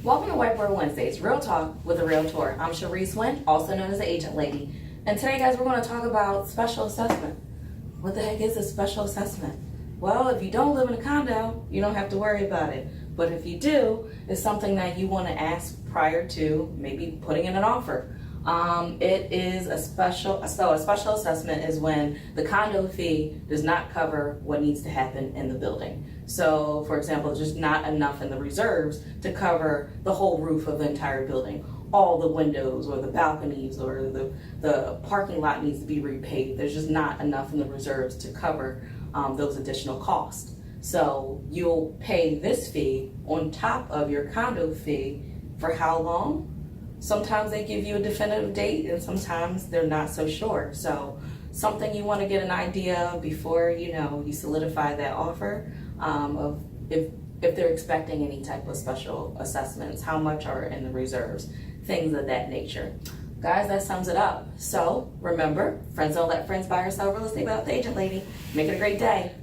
Welcome to Whiteboard Wednesdays, Real Talk with a Realtor. I'm Sharice Wynn, also known as the Agent Lady. And today, guys, we're going to talk about special assessment. What the heck is a special assessment? Well, if you don't live in a condo, you don't have to worry about it. But if you do, it's something that you want to ask prior to maybe putting in an offer. It is a special assessment is when the condo fee does not cover what needs to happen in the building. So, for example, there's just not enough in the reserves to cover the whole roof of the entire building. All the windows or the balconies or the parking lot needs to be repaid. There's just not enough in the reserves to cover those additional costs. So you'll pay this fee on top of your condo fee for how long? Sometimes they give you a definitive date and sometimes they're not so sure. So something you want to get an idea before you solidify that offer of if they're expecting any type of special assessments, how much are in the reserves, things of that nature. Guys, that sums it up. So remember, friends don't let friends buy or sell real estate without the agent lady. Make it a great day.